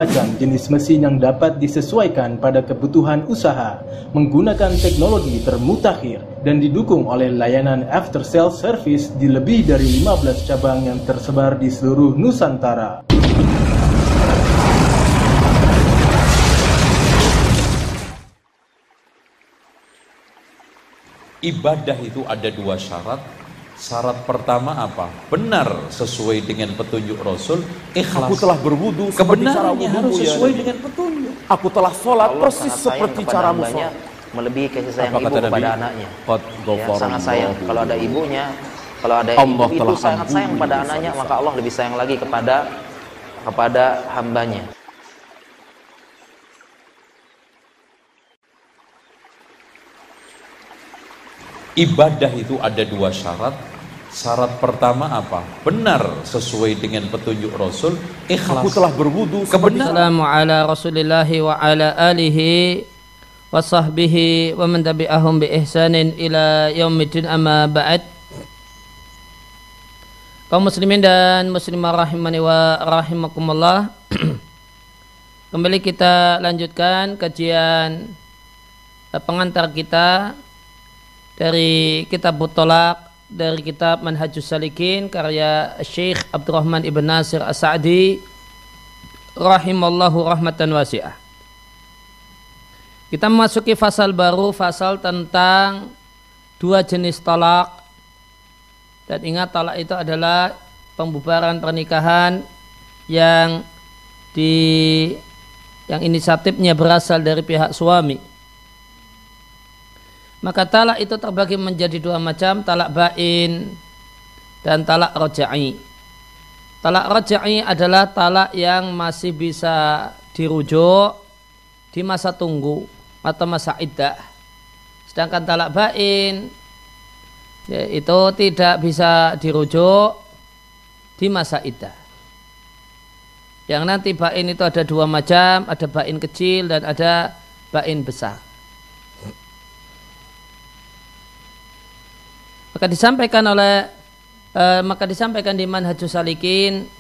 Macam jenis mesin yang dapat disesuaikan pada kebutuhan usaha, menggunakan teknologi termutakhir dan didukung oleh layanan after sales service di lebih dari 15 cabang yang tersebar di seluruh Nusantara. Ibadah itu ada dua syarat. Syarat pertama apa? Benar sesuai dengan petunjuk Rasul, ikhlas. Aku telah berwudu kebenarannya harus sesuai dengan petunjuk. Aku telah sholat persis seperti caramu sholat. Melebihi kasih sayang ibu kepada anaknya. Ya, sangat sayang. Kalau ada ibunya, kalau ada Allah ibu itu sangat sayang pada anaknya, maka Allah lebih sayang lagi kepada hambanya. Ibadah itu ada dua syarat. Syarat pertama apa? Benar sesuai dengan petunjuk Rasul, ikhlas. Aku telah berwudu kebenaran. Assalamu ala rasulillahi wa ala alihi wa sahbihi wa man tabi'ahum bi ihsanin ila yaumiddin, amma ba'd. Kaum muslimin dan muslimah rahimani wa rahimakumullah. Kembali kita lanjutkan kajian pengantar kita dari kitab Thalaq, dari kitab Manhajus Salikin karya Syekh Abdurrahman Ibn Nasir As-Sa'di rahimallahu rahmatan wasi'ah. Kita memasuki fasal baru, fasal tentang dua jenis talak. Dan ingat, talak itu adalah pembubaran pernikahan yang inisiatifnya berasal dari pihak suami. Maka talak itu terbagi menjadi dua macam, talak bain dan talak roja'i. Talak roja'i adalah talak yang masih bisa dirujuk di masa tunggu atau masa iddah. Sedangkan talak bain itu tidak bisa dirujuk di masa iddah. Yang nanti bain itu ada dua macam, ada bain kecil dan ada bain besar. Maka disampaikan di Manhajus Salikin,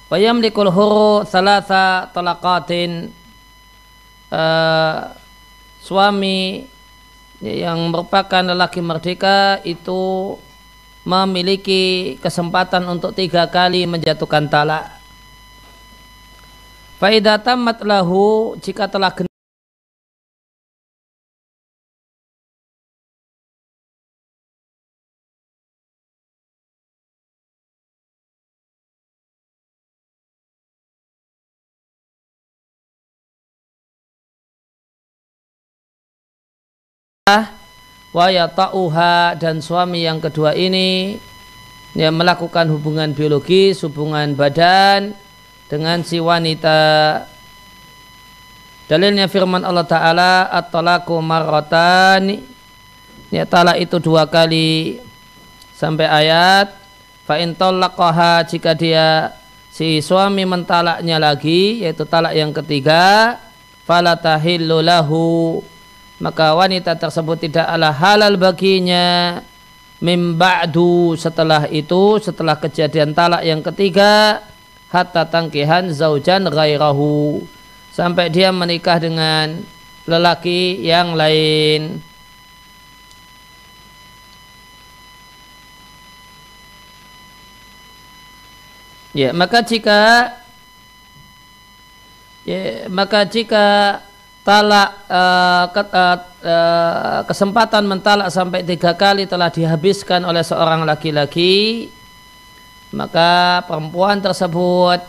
wa yamlikul huru thalatha talaqatin, suami yang merupakan lelaki merdeka itu memiliki kesempatan untuk 3 kali menjatuhkan talak. Fa idza tammat lahu, jika telah wa yata'uha, dan suami yang kedua ini yang melakukan hubungan biologis, hubungan badan dengan si wanita. Dalilnya firman Allah Ta'ala, at-talaqu marratan, ya talak itu 2 kali, sampai ayat fa in talaqaha, jika dia si suami mentalaknya lagi, yaitu talak yang ketiga, fala tahillu lahu, maka wanita tersebut tidaklah halal baginya mim ba'du, setelah itu, setelah kejadian talak yang ketiga, hatta tangkihan zaujan ghairahu, sampai dia menikah dengan lelaki yang lain. Ya, maka jika talak kesempatan mentalak sampai 3 kali telah dihabiskan oleh seorang laki-laki, maka perempuan tersebut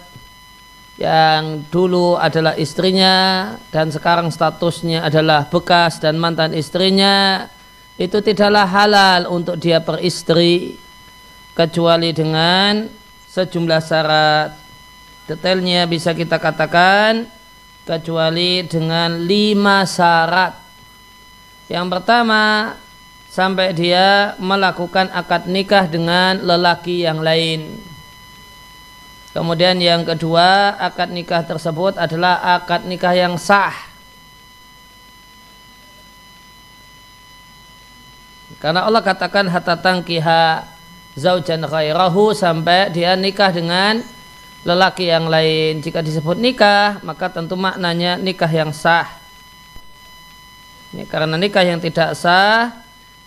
yang dulu adalah istrinya dan sekarang statusnya adalah bekas dan mantan istrinya, itu tidaklah halal untuk dia beristri kecuali dengan sejumlah syarat. Detailnya bisa kita katakan kecuali dengan 5 syarat. Yang pertama, sampai dia melakukan akad nikah dengan lelaki yang lain. Kemudian yang kedua, akad nikah tersebut adalah akad nikah yang sah. Karena Allah katakan hatta tangkiha zaujan ghairahu, sampai dia nikah dengan lelaki yang lain. Jika disebut nikah, maka tentu maknanya nikah yang sah. Ini karena nikah yang tidak sah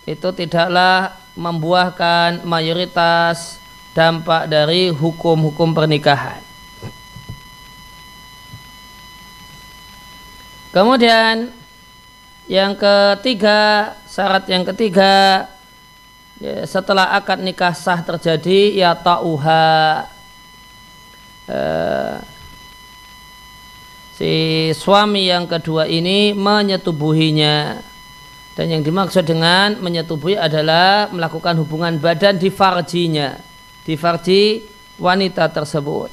itu tidaklah membuahkan mayoritas dampak dari hukum-hukum pernikahan. Kemudian yang ketiga, syarat yang ketiga, ya, setelah akad nikah sah terjadi, ya ta'uha, si suami yang kedua ini menyetubuhinya. Dan yang dimaksud dengan menyetubuhi adalah melakukan hubungan badan di farjinya, di farji wanita tersebut.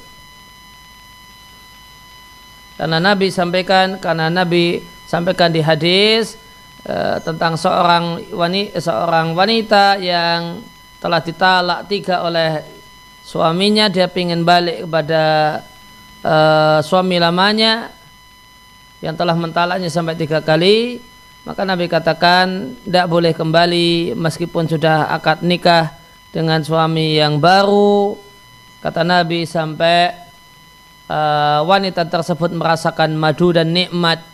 Karena Nabi sampaikan di hadis tentang seorang wanita yang telah ditalak 3 oleh suaminya, dia ingin balik kepada suami lamanya yang telah mentalaknya sampai 3 kali, maka Nabi katakan tidak boleh kembali meskipun sudah akad nikah dengan suami yang baru. Kata Nabi sampai wanita tersebut merasakan madu dan nikmat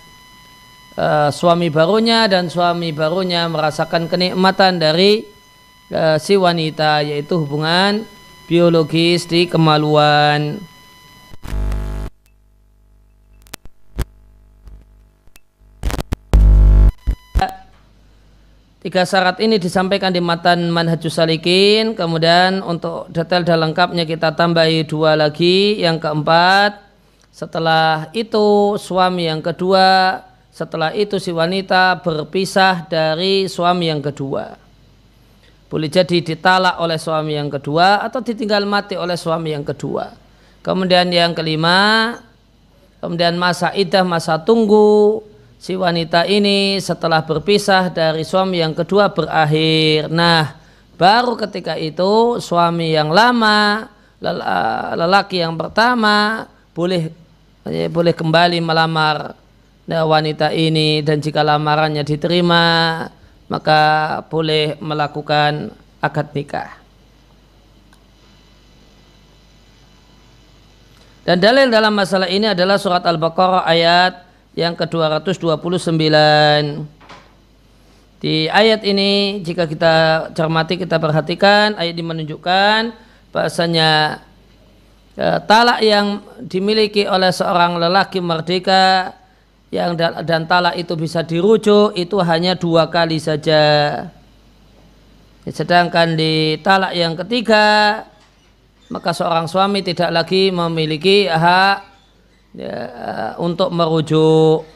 suami barunya, dan suami barunya merasakan kenikmatan dari si wanita, yaitu hubungan biologis di kemaluan. Tiga syarat ini disampaikan di matan Manhajus Salikin. Kemudian untuk detail dan lengkapnya kita tambahi 2 lagi. Yang keempat, setelah itu suami yang kedua, setelah itu si wanita berpisah dari suami yang kedua. Boleh jadi ditalak oleh suami yang kedua atau ditinggal mati oleh suami yang kedua. Kemudian yang kelima, kemudian masa iddah, masa tunggu si wanita ini setelah berpisah dari suami yang kedua berakhir. Nah, baru ketika itu suami yang lama, lelaki yang pertama boleh kembali melamar wanita ini, dan jika lamarannya diterima maka boleh melakukan akad nikah. Dan dalil dalam masalah ini adalah surat Al-Baqarah ayat yang ke-229. Di ayat ini jika kita cermati, kita perhatikan, ayat ini menunjukkan bahasanya talak yang dimiliki oleh seorang lelaki merdeka dan talak itu bisa dirujuk itu hanya 2 kali saja. Sedangkan di talak yang ketiga maka seorang suami tidak lagi memiliki hak untuk merujuk,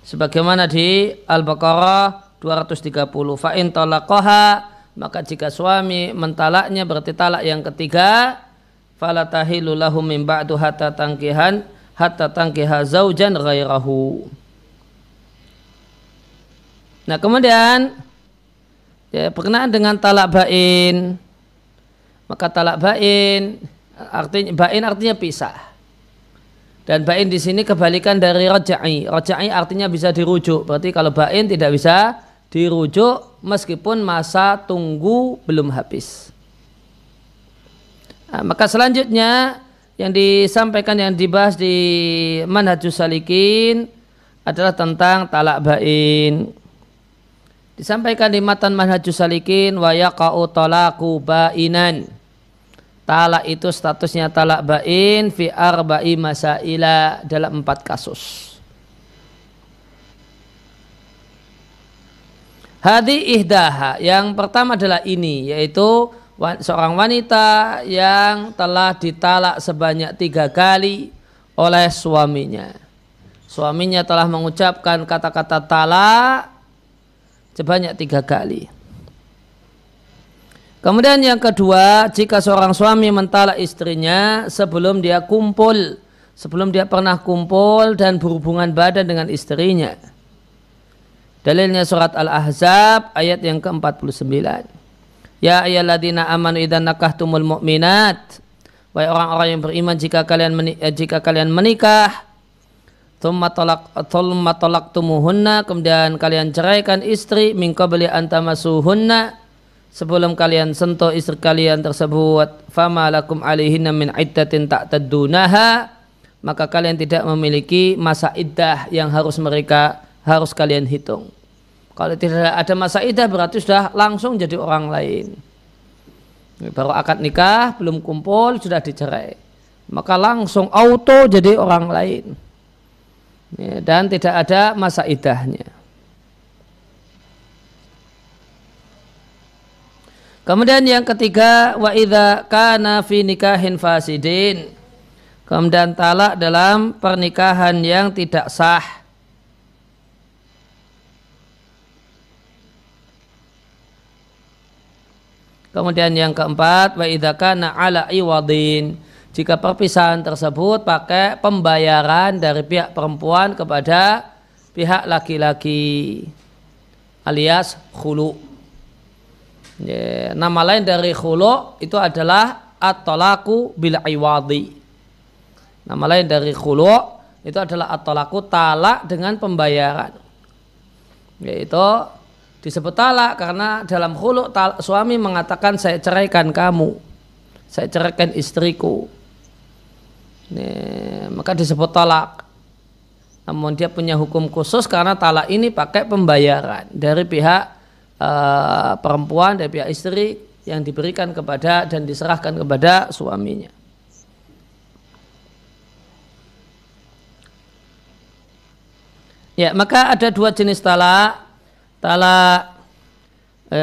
sebagaimana di Al-Baqarah 230. Fa in talaqaha, maka jika suami mentalaknya berarti talak yang ketiga, fala tahilu lahu min ba'du hatta tankiha zaujan ghairahu. Nah, kemudian berkenaan dengan talak bain, maka talak bain artinya pisah. Dan bain di sini kebalikan dari rajai. Rajai artinya bisa dirujuk. Berarti kalau bain tidak bisa dirujuk meskipun masa tunggu belum habis. Nah, maka selanjutnya yang disampaikan, yang dibahas di Manhajus Salikin adalah tentang talak bain. Disampaikan di matan Manhajus Salikin, wa yaqa'u talaqu bainan. Talak itu statusnya talak bain fi arba'i masaila, dalam 4 kasus. Hadi ihdaha, yang pertama adalah ini, yaitu seorang wanita yang telah ditalak sebanyak 3 kali oleh suaminya. Suaminya telah mengucapkan kata-kata talak sebanyak 3 kali. Kemudian yang kedua, jika seorang suami mentalak istrinya sebelum dia pernah kumpul dan berhubungan badan dengan istrinya. Dalilnya surat Al-Ahzab ayat yang ke-49. Ya ayyuhalladzina amanu idza nakahtumul mu'minat, wahai orang-orang yang beriman, jika kalian menikah, thumma talaqtumuhunna, kemudian kalian ceraikan istri, min qabli an tamassuhunna, sebelum kalian sentuh istri kalian tersebut, fama lakum alaihinna min iddatin ta'taddunaha, maka kalian tidak memiliki masa iddah yang harus kalian hitung. Kalau tidak ada masa iddah berarti sudah langsung jadi orang lain. Baru akad nikah, belum kumpul sudah dicerai, maka langsung auto jadi orang lain, dan tidak ada masa iddahnya. Kemudian yang ketiga, wa idza kana fi nikahin fasidin, kemudian talak dalam pernikahan yang tidak sah. Kemudian yang keempat, wa idza kana ala iwadin, jika perpisahan tersebut pakai pembayaran dari pihak perempuan kepada pihak laki-laki, alias khulu. Ya, nama lain dari khulu itu adalah at-talaqu bil iwadi. Nama lain dari khulu itu adalah at-talaqu, talak dengan pembayaran. Yaitu disebut talak karena dalam khulu suami mengatakan saya ceraikan kamu, saya ceraikan istriku. Maka disebut talak. Namun dia punya hukum khusus karena talak ini pakai pembayaran dari pihak perempuan, dari pihak istri yang diberikan kepada dan diserahkan kepada suaminya. Ya, maka ada dua jenis talak, talak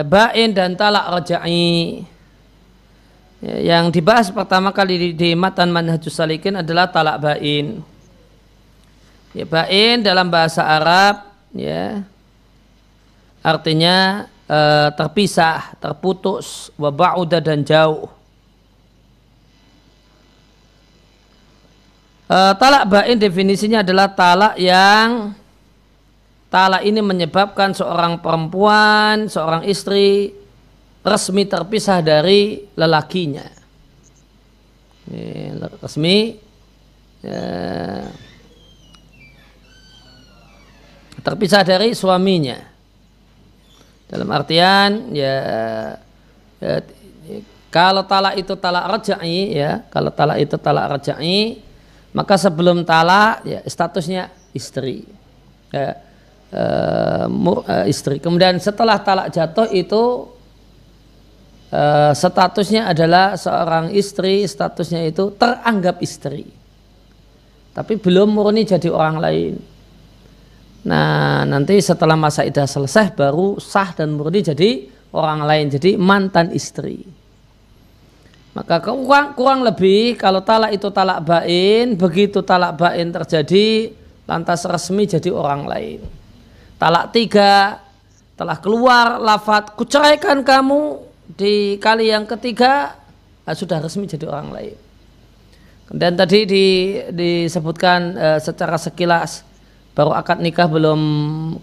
bain dan talak rajai. Yang dibahas pertama kali di matan Manhajus Salikin adalah talak bain. Ya, bain dalam bahasa Arab, ya, artinya terpisah, terputus, wa ba'uda dan jauh. Talak bain definisinya adalah talak yang talak ini menyebabkan seorang perempuan, seorang istri resmi terpisah dari lelakinya. Resmi terpisah dari suaminya. Dalam artian kalau talak itu talak rajai, ya, kalau talak itu talak rajai, maka sebelum talak ya statusnya istri. Istri. Kemudian setelah talak jatuh itu statusnya adalah seorang istri, statusnya itu teranggap istri, tapi belum murni jadi orang lain. Nah, nanti setelah masa iddah selesai baru sah dan murni jadi orang lain, jadi mantan istri. Maka kurang lebih kalau talak itu talak bain, begitu talak bain terjadi lantas resmi jadi orang lain. Talak 3 telah keluar lafadz kuceraikan kamu, di kali yang ketiga sudah resmi jadi orang lain. Dan tadi disebutkan secara sekilas, baru akad nikah belum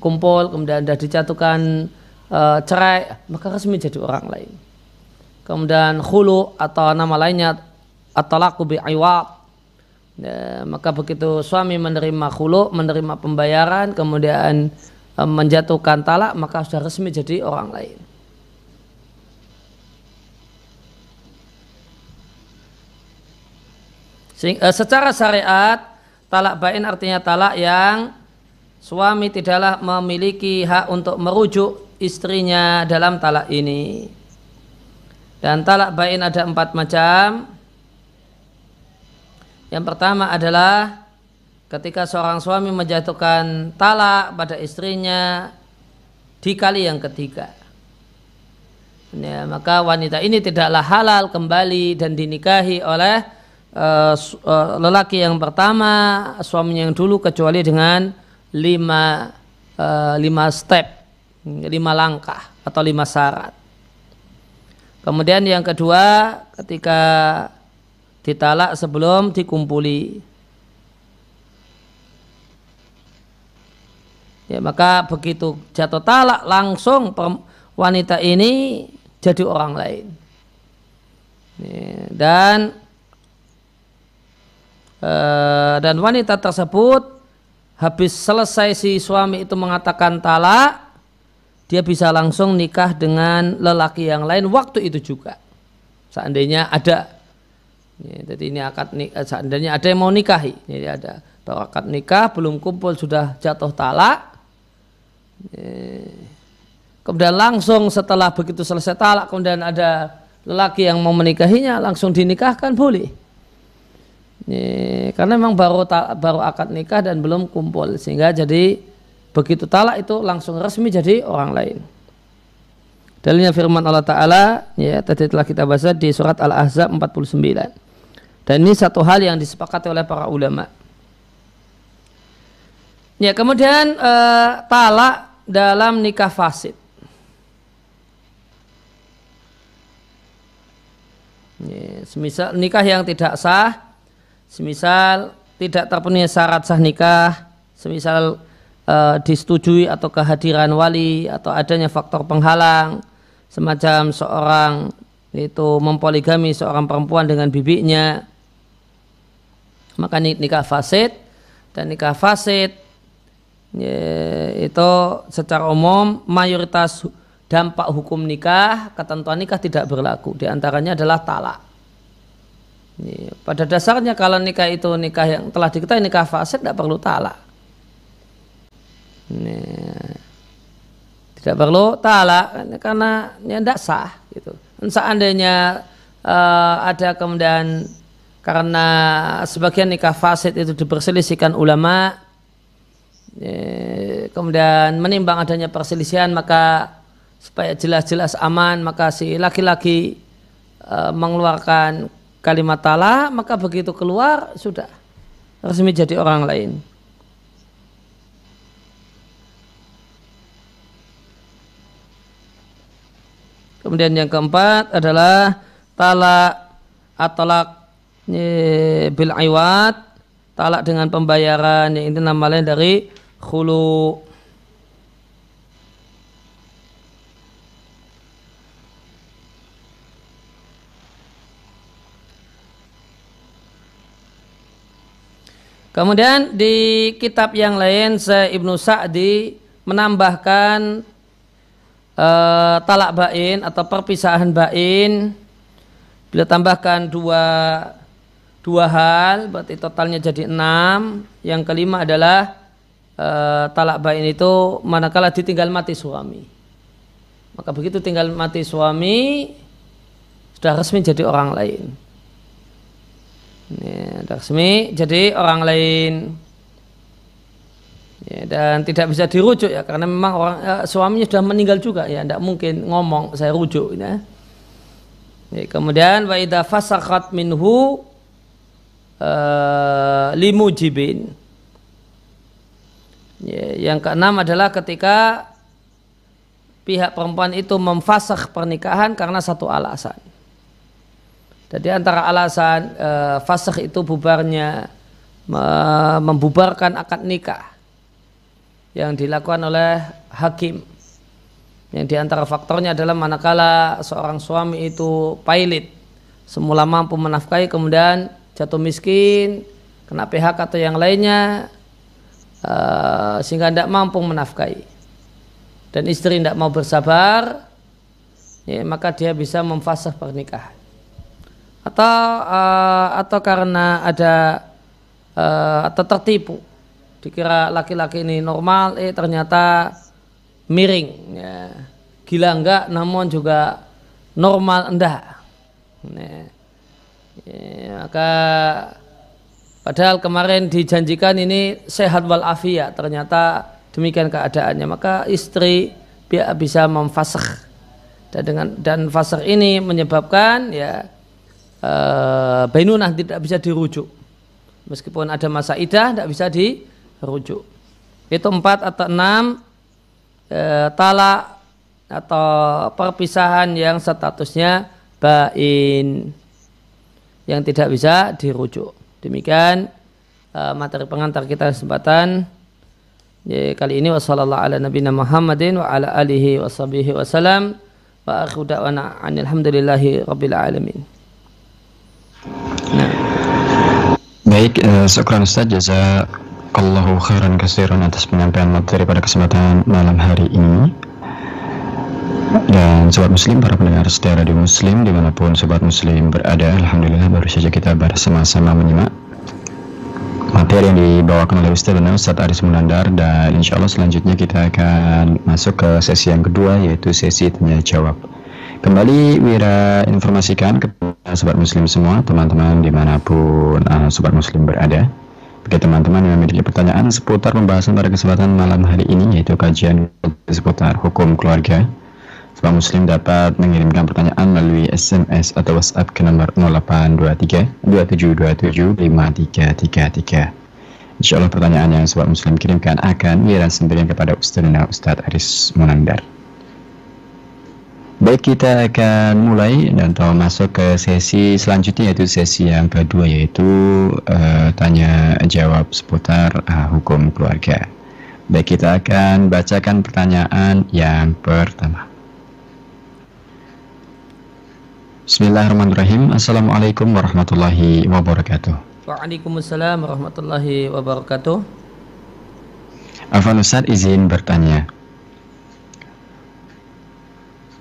kumpul, kemudian sudah dijatuhkan cerai, maka resmi jadi orang lain. Kemudian khulu atau nama lainnya at-talaqu bi iwad, maka begitu suami menerima khulu, menerima pembayaran, kemudian menjatuhkan talak, maka sudah resmi jadi orang lain. Secara syariat, talak bain artinya talak yang suami tidaklah memiliki hak untuk merujuk istrinya dalam talak ini. Dan talak bain ada 4 macam. Yang pertama adalah ketika seorang suami menjatuhkan talak pada istrinya di kali yang ketiga. Ya, maka wanita ini tidaklah halal kembali dan dinikahi oleh lelaki yang pertama, suaminya yang dulu, kecuali dengan 5 step, 5 langkah atau 5 syarat. Kemudian yang kedua, ketika ditalak sebelum dikumpuli, ya, maka begitu jatuh talak langsung wanita ini jadi orang lain. Dan wanita tersebut habis selesai si suami itu mengatakan talak, dia bisa langsung nikah dengan lelaki yang lain waktu itu juga. Seandainya ada, jadi ini akad nikah, seandainya ada yang mau nikahi, jadi ada baru akad nikah, belum kumpul sudah jatuh talak, kemudian langsung setelah begitu selesai talak, kemudian ada lelaki yang mau menikahinya, langsung dinikahkan boleh. Karena memang baru akad nikah dan belum kumpul, sehingga jadi begitu talak itu langsung resmi jadi orang lain. Dalilnya firman Allah Ta'ala, ya tadi telah kita bahas di surat Al-Ahzab 49. Dan ini satu hal yang disepakati oleh para ulama. Ya, kemudian talak dalam nikah fasid. Ya, semisal nikah yang tidak sah, semisal tidak terpenuhi syarat sah nikah, semisal disetujui atau kehadiran wali atau adanya faktor penghalang semacam seorang itu mempoligami seorang perempuan dengan bibinya, maka nikah fasid. Dan nikah fasid itu secara umum mayoritas dampak hukum nikah, ketentuan nikah tidak berlaku, diantaranya adalah talak. Pada dasarnya kalau nikah itu nikah yang telah diketahui nikah fasid tidak perlu talak. Tidak perlu talak karena tidak sah gitu. Seandainya ada kemudian karena sebagian nikah fasid itu diperselisihkan ulama, kemudian menimbang adanya perselisihan, maka supaya jelas-jelas aman, maka si laki-laki mengeluarkan kalimat talak, maka begitu keluar sudah resmi jadi orang lain. Kemudian yang keempat adalah talak at-talaq bil iwad, talak dengan pembayaran, yang ini nama lain dari khulu. Kemudian di kitab yang lain Ibnu Sa'di menambahkan talak bain atau perpisahan bain, beliau tambahkan dua hal, berarti totalnya jadi 6. Yang kelima adalah talak bain itu manakala ditinggal mati suami, maka begitu tinggal mati suami sudah resmi jadi orang lain. Sudah resmi jadi orang lain. Ya, dan tidak bisa dirujuk ya, karena memang suaminya sudah meninggal juga ya, tidak mungkin ngomong saya rujuk ya. Kemudian wa idza fasakhat minhu limujibin. Ya, yang keenam adalah ketika pihak perempuan itu memfasakh pernikahan karena satu alasan. Jadi antara alasan fasakh itu bubarnya membubarkan akad nikah yang dilakukan oleh hakim, yang diantara faktornya adalah manakala seorang suami itu pailit, semula mampu menafkahi kemudian jatuh miskin, kena PHK atau yang lainnya, sehingga tidak mampu menafkahi dan istri tidak mau bersabar, ya, maka dia bisa memfasakh pernikahan. Atau karena ada atau tertipu, dikira laki-laki ini normal, ternyata miring, ya. Gila enggak, namun juga normal enggak. Ya, maka padahal kemarin dijanjikan ini sehat walafiat, ternyata demikian keadaannya, maka istri bisa memfasakh, dan fasakh ini menyebabkan ya bainunah tidak bisa dirujuk, meskipun ada masa iddah tidak bisa dirujuk. Itu 4 atau 6 talak atau perpisahan yang statusnya bain, yang tidak bisa dirujuk. Demikian materi pengantar kita kesempatan kali ini. Wassallallahu ala nabiyina Muhammadin wa ala alihi washabihi wasallam wa akhiru da'wana alhamdulillahi rabbil alamin. Nah. Baik, syukran Ustaz, jazakallahu khairan katsiran atas penyampaian materi pada kesempatan malam hari ini. Dan sobat muslim, para pendengar setia radio muslim dimanapun sobat muslim berada, alhamdulillah baru saja kita bersama-sama menyimak materi yang dibawakan oleh Ustadz Aris Munandar, dan insya Allah selanjutnya kita akan masuk ke sesi yang kedua, yaitu sesi tanya jawab. Kembali Wira informasikan kepada sobat muslim semua, teman-teman dimanapun sobat muslim berada, bagi teman-teman yang memiliki pertanyaan seputar pembahasan pada kesempatan malam hari ini, yaitu kajian seputar hukum keluarga, sobat muslim dapat mengirimkan pertanyaan melalui SMS atau WhatsApp ke nomor 0823 2727 5333. Insya Allah pertanyaan yang sobat muslim kirimkan akan Wira sampaikan kepada Ustadz Aris Munandar. Baik, kita akan mulai dan masuk ke sesi selanjutnya, yaitu sesi yang kedua, yaitu tanya jawab seputar hukum keluarga. Baik, kita akan bacakan pertanyaan yang pertama. Bismillahirrahmanirrahim. Assalamualaikum warahmatullahi wabarakatuh. Waalaikumsalam warahmatullahi wabarakatuh. Afwan Ustadz, izin bertanya.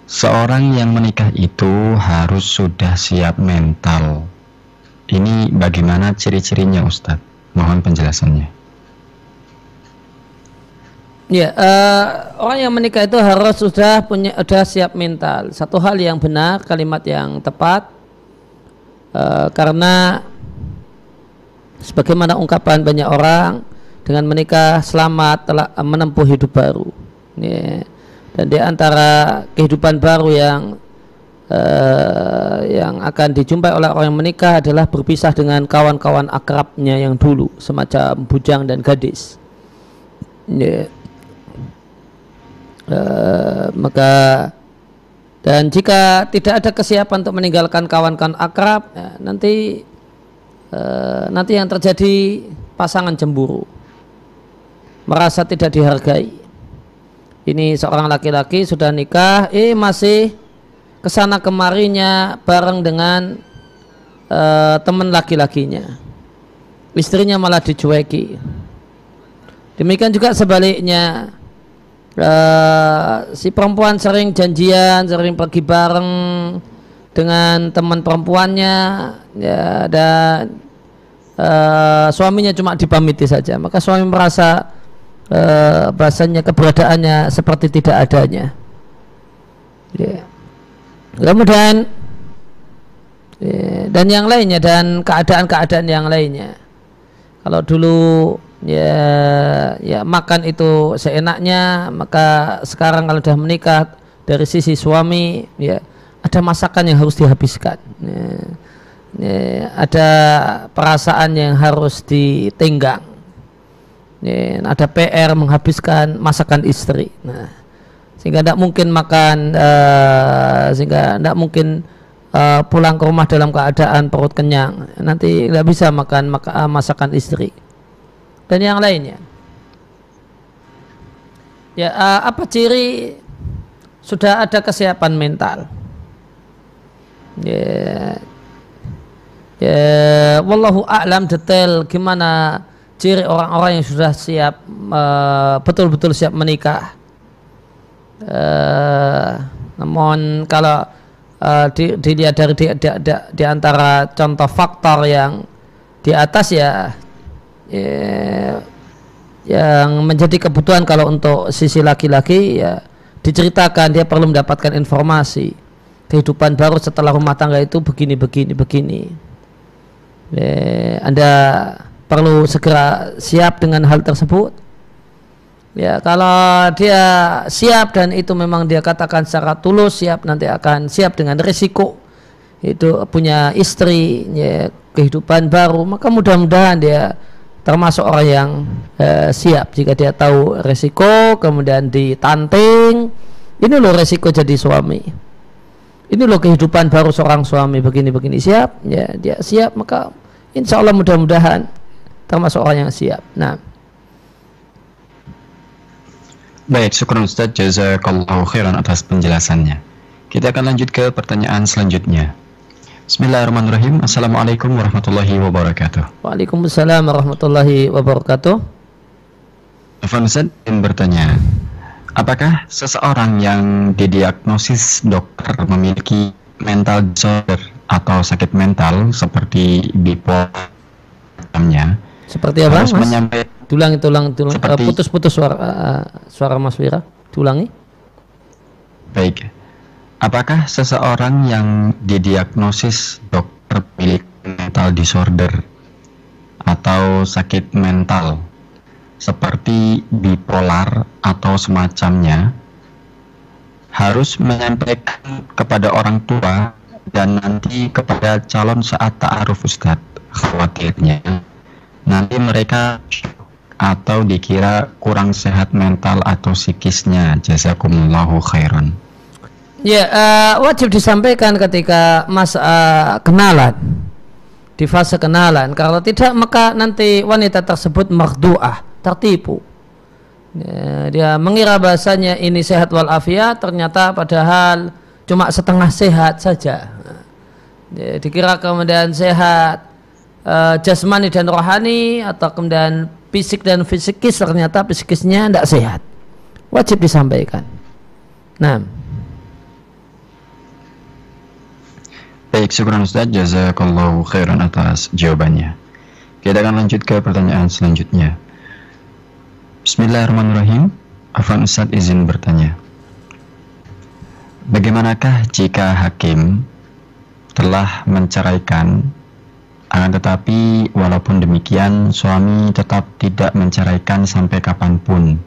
Seorang yang menikah itu harus sudah siap mental. Ini bagaimana ciri-cirinya Ustadz? Mohon penjelasannya. Ya, orang yang menikah itu harus sudah siap mental. Satu hal yang benar, kalimat yang tepat, karena sebagaimana ungkapan banyak orang, dengan menikah selamat telah menempuh hidup baru. Ya. Dan di antara kehidupan baru yang akan dijumpai oleh orang yang menikah adalah berpisah dengan kawan-kawan akrabnya yang dulu, semacam bujang dan gadis. Ya. Maka dan jika tidak ada kesiapan untuk meninggalkan kawan-kawan akrab, ya, nanti yang terjadi pasangan cemburu, merasa tidak dihargai. Ini seorang laki-laki sudah nikah, masih kesana kemarinya bareng dengan teman laki-lakinya, istrinya malah dicueki. Demikian juga sebaliknya, si perempuan sering janjian, sering pergi bareng dengan teman perempuannya, ya, dan suaminya cuma dipamiti saja, maka suami merasa bahasanya keberadaannya seperti tidak adanya. Ya. Kemudian dan yang lainnya, dan keadaan-keadaan yang lainnya. Kalau dulu ya makan itu seenaknya, maka sekarang kalau sudah menikah dari sisi suami, ya ada masakan yang harus dihabiskan. Ya, ada perasaan yang harus ditenggang. Ada PR menghabiskan masakan istri. Nah, sehingga tidak mungkin makan, sehingga tidak mungkin pulang ke rumah dalam keadaan perut kenyang. Nanti tidak bisa makan masakan istri dan yang lainnya. Ya, apa ciri sudah ada kesiapan mental? Ya, wallahu a'lam detail gimana ciri orang-orang yang sudah siap, betul-betul siap menikah. Namun kalau dilihat dari di antara contoh faktor yang di atas, ya yang menjadi kebutuhan kalau untuk sisi laki-laki, ya diceritakan dia perlu mendapatkan informasi kehidupan baru setelah rumah tangga itu begini. Anda perlu segera siap dengan hal tersebut. Ya, kalau dia siap dan itu memang dia katakan secara tulus siap, nanti akan siap dengan risiko itu punya istri, ya, kehidupan baru, maka mudah-mudahan dia termasuk orang yang siap. Jika dia tahu risiko kemudian ditanting, ini loh risiko jadi suami, ini loh kehidupan baru seorang suami, begini siap, ya dia siap, maka insya Allah mudah-mudahan termasuk orang yang siap. Nah, baik, syukran Ustaz, jazakallahu khairan atas penjelasannya. Kita akan lanjut ke pertanyaan selanjutnya. Bismillahirrahmanirrahim. Assalamualaikum warahmatullahi wabarakatuh. Waalaikumsalam warahmatullahi wabarakatuh. Afwan Ustaz, ingin bertanya, Apakah seseorang yang didiagnosis dokter memiliki mental disorder atau sakit mental seperti bipolar, seperti apa, harus Mas? Tulang. Putus-putus suara Mas Wira. Tulangi. Baik. Apakah seseorang yang didiagnosis dokter memiliki mental disorder atau sakit mental seperti bipolar atau semacamnya harus menyampaikan kepada orang tua dan nanti kepada calon saat ta'aruf, Ustadz? Khawatirnya nanti mereka atau dikira kurang sehat mental atau psikisnya. Jazakumullahu khairan. Ya, wajib disampaikan ketika kenalan, di fase kenalan. Kalau tidak, maka nanti wanita tersebut makhdu'ah, tertipu. Ya, dia mengira bahasanya ini sehat walafiat, ternyata padahal cuma setengah sehat saja. Ya, dikira kemudian sehat jasmani dan rohani, atau kemudian fisik dan fisikis, ternyata fisikisnya tidak sehat. Wajib disampaikan. Nah, baik, syukran Ustaz, jazakallahu khairan atas jawabannya. Kita akan lanjut ke pertanyaan selanjutnya. Bismillahirrahmanirrahim. Afwan Ustaz, izin bertanya. Bagaimanakah jika hakim telah menceraikan, akan tetapi walaupun demikian suami tetap tidak menceraikan sampai kapanpun?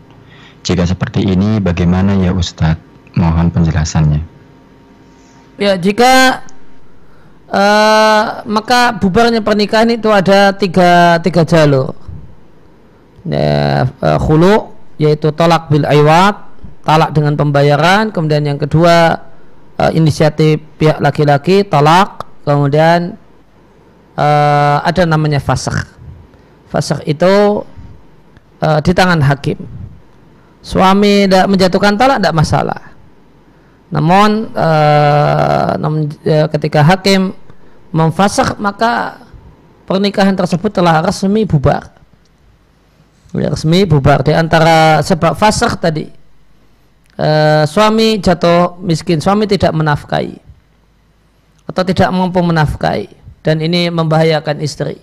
Jika seperti ini bagaimana ya Ustaz? Mohon penjelasannya. Ya, jika maka bubarnya pernikahan itu ada tiga jalur. Khulu, yaitu tolak bil aiwat, talak dengan pembayaran. Kemudian yang kedua, inisiatif pihak laki-laki, talak. Kemudian ada namanya fasakh. Fasakh itu di tangan hakim. Suami tidak menjatuhkan talak, tidak masalah. Namun ketika hakim memfasakh, maka pernikahan tersebut telah resmi bubar. Resmi bubar. Di antara sebab fasakh tadi, suami jatuh miskin, suami tidak menafkahi atau tidak mampu menafkahi, dan ini membahayakan istri.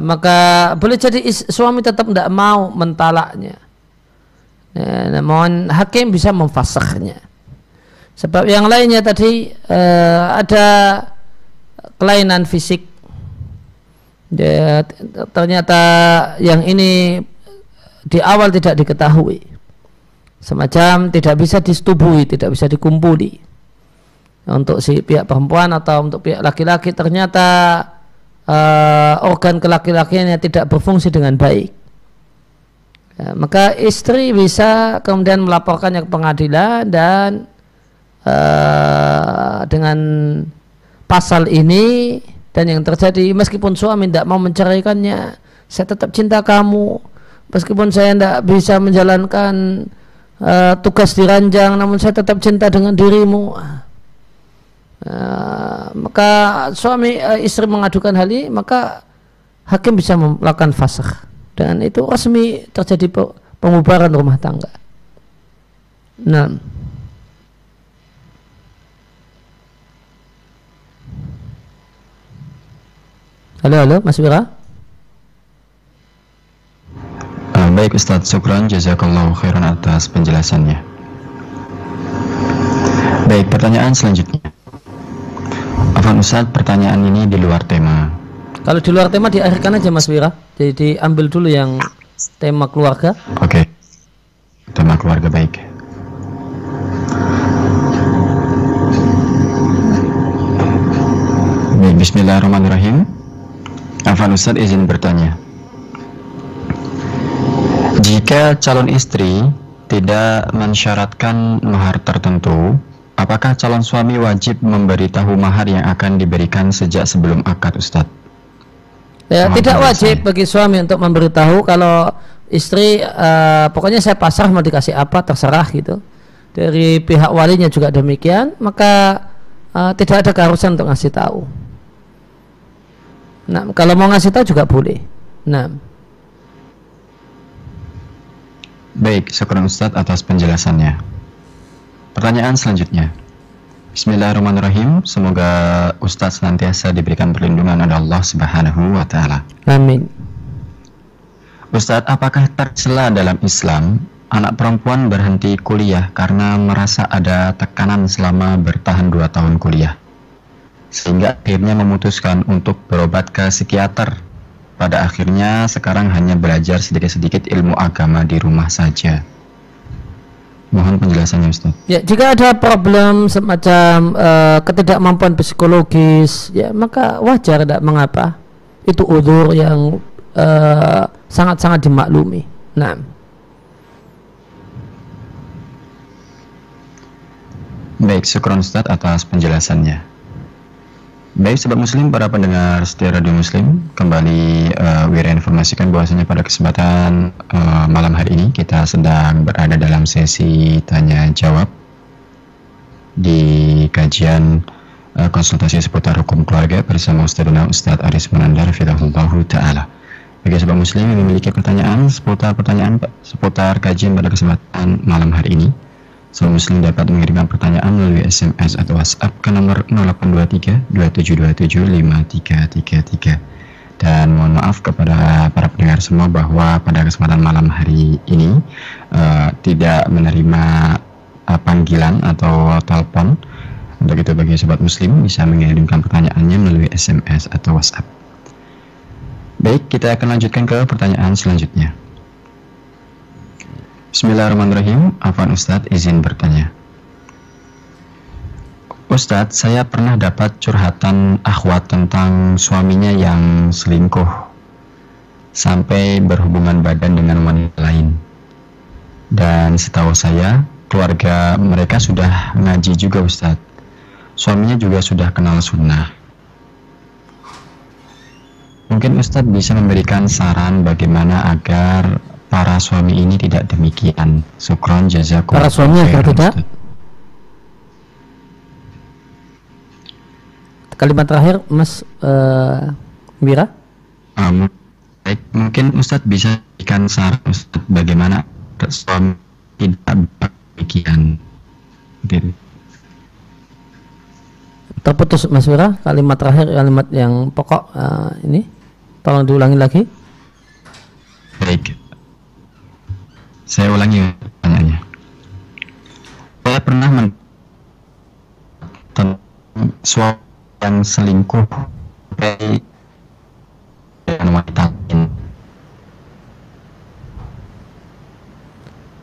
Maka boleh jadi suami tetap tidak mau mentalaknya. Namun hakim bisa memfasakhnya. Sebab yang lainnya tadi ada kelainan fisik. Ternyata yang ini di awal tidak diketahui. Semacam tidak bisa disetubui, tidak bisa dikumpuli. Untuk si pihak perempuan atau untuk pihak laki-laki, ternyata organ kelaki-lakiannya tidak berfungsi dengan baik. Ya, maka istri bisa kemudian melaporkannya ke pengadilan, dan dengan pasal ini, dan yang terjadi, meskipun suami tidak mau menceraikannya, saya tetap cinta kamu, meskipun saya tidak bisa menjalankan tugas di ranjang, namun saya tetap cinta dengan dirimu. Maka istri mengadukan hal ini, maka hakim bisa melakukan fasakh, dan itu resmi terjadi pemubaran rumah tangga. Nah, halo Mas Wira. Baik Ustaz, syukran, jazakallahu khairan atas penjelasannya. Baik, pertanyaan selanjutnya. Afwan Ustaz, pertanyaan ini di luar tema. Kalau di luar tema diakhirkan aja Mas Wira. Jadi ambil dulu yang tema keluarga. Oke. Tema keluarga, baik. Baik, bismillahirrahmanirrahim. Afwan Ustaz, izin bertanya. Jika calon istri tidak mensyaratkan mahar tertentu, apakah calon suami wajib memberitahu mahar yang akan diberikan sejak sebelum akad, Ustaz? Ya, tidak wajib bagi suami untuk memberitahu. Kalau istri pokoknya saya pasrah, mau dikasih apa terserah gitu. Dari pihak walinya juga demikian, maka tidak ada keharusan untuk ngasih tahu. Nah, kalau mau ngasih tahu juga boleh. Nah, Baik, syukur Ustadz atas penjelasannya. Pertanyaan selanjutnya. Bismillahirrahmanirrahim. Semoga Ustadz senantiasa diberikan perlindungan oleh Allah Subhanahu wa Ta'ala. Amin. Ustadz, apakah tercela dalam Islam anak perempuan berhenti kuliah karena merasa ada tekanan selama bertahan 2 tahun kuliah, sehingga akhirnya memutuskan untuk berobat ke psikiater? Pada akhirnya sekarang hanya belajar sedikit-sedikit ilmu agama di rumah saja. Mohon penjelasannya, Ustaz. Ya, jika ada problem semacam ketidakmampuan psikologis, ya maka wajar, tidak mengapa. Itu udzur yang sangat-sangat dimaklumi. Nah. Baik, syukur Ustaz atas penjelasannya. Baik, sobat muslim, para pendengar setia Radio Muslim, kembali Wira informasikan bahwasanya pada kesempatan malam hari ini kita sedang berada dalam sesi tanya jawab di kajian konsultasi seputar hukum keluarga bersama Ustadzuna Ustadz Aris Munandar Fidahullahu Ta'ala. Bagi sobat muslim yang memiliki pertanyaan seputar kajian pada kesempatan malam hari ini, sobat muslim dapat mengirimkan pertanyaan melalui SMS atau WhatsApp ke nomor 0823 2727 5333. Dan mohon maaf kepada para pendengar semua bahwa pada kesempatan malam hari ini tidak menerima panggilan atau telepon. Untuk itu bagi sobat muslim bisa mengirimkan pertanyaannya melalui SMS atau WhatsApp. Baik, kita akan lanjutkan ke pertanyaan selanjutnya. Bismillahirrahmanirrahim. Afwan Ustadz, izin bertanya. Ustadz, saya pernah dapat curhatan akhwat tentang suaminya yang selingkuh sampai berhubungan badan dengan wanita lain. Dan setahu saya, keluarga mereka sudah ngaji juga, Ustadz. Suaminya juga sudah kenal sunnah. Mungkin Ustadz bisa memberikan saran bagaimana agar para suami ini tidak demikian. Syukron, jazakum. Para suami agar tidak. Kalimat terakhir, Mas Mira. Baik, mungkin Ustadz bisa berikan saran Ustadz bagaimana suami tidak demikian. Terputus Mas Mira, kalimat terakhir, kalimat yang pokok ini. Tolong diulangi lagi. Baik. Saya ulangi pertanyaannya. Saya pernah tentang suami yang selingkuh dengan wanita lain.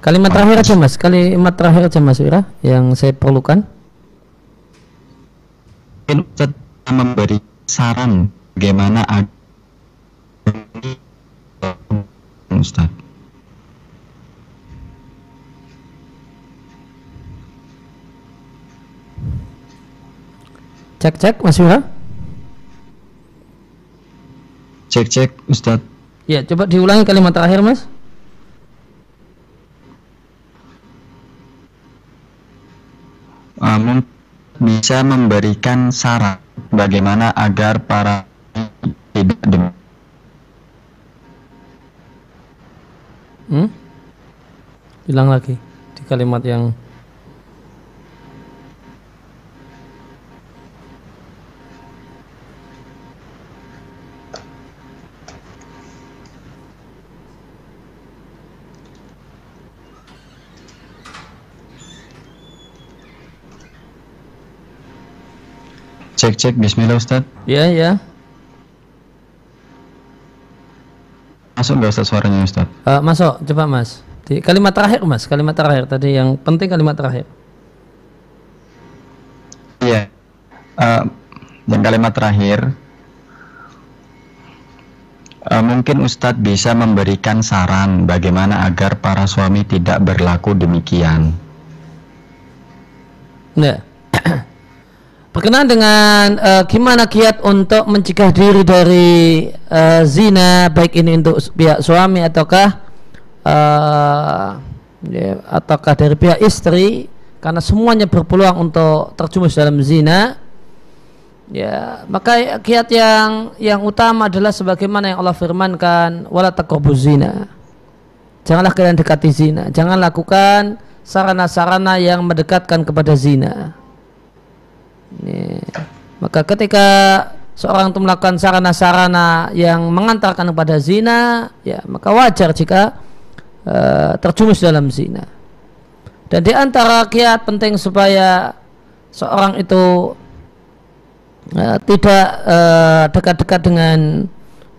Kalimat terakhir aja Mas, kalimat terakhir aja Mas Wira yang saya perlukan. Mungkin Ustaz memberi saran bagaimana Ustaz. Cek Mas Wira. Cek Ustaz. Ya, coba diulangi kalimat terakhir Mas. Bisa memberikan saran bagaimana agar para tidak Hilang lagi di kalimat yang Cek bismillah Ustaz. Ya. Masuk nggak Ustaz suaranya Ustaz? Masuk, coba Mas. Di kalimat terakhir Mas, kalimat terakhir tadi yang penting kalimat terakhir. Iya. Dan kalimat terakhir mungkin Ustadz bisa memberikan saran bagaimana agar para suami tidak berlaku demikian. Nah, berkenaan dengan gimana kiat untuk mencegah diri dari zina, baik ini untuk pihak suami ataukah dari pihak istri, karena semuanya berpeluang untuk terjumus dalam zina. Ya, maka kiat yang utama adalah sebagaimana yang Allah firmankan, wala taqrabuz zina. janganlah kalian dekati zina, jangan lakukan sarana-sarana yang mendekatkan kepada zina. Maka ketika seorang itu melakukan sarana-sarana yang mengantarkan kepada zina, ya maka wajar jika terjumus dalam zina. Dan di antara kiat penting supaya seorang itu tidak dekat-dekat dengan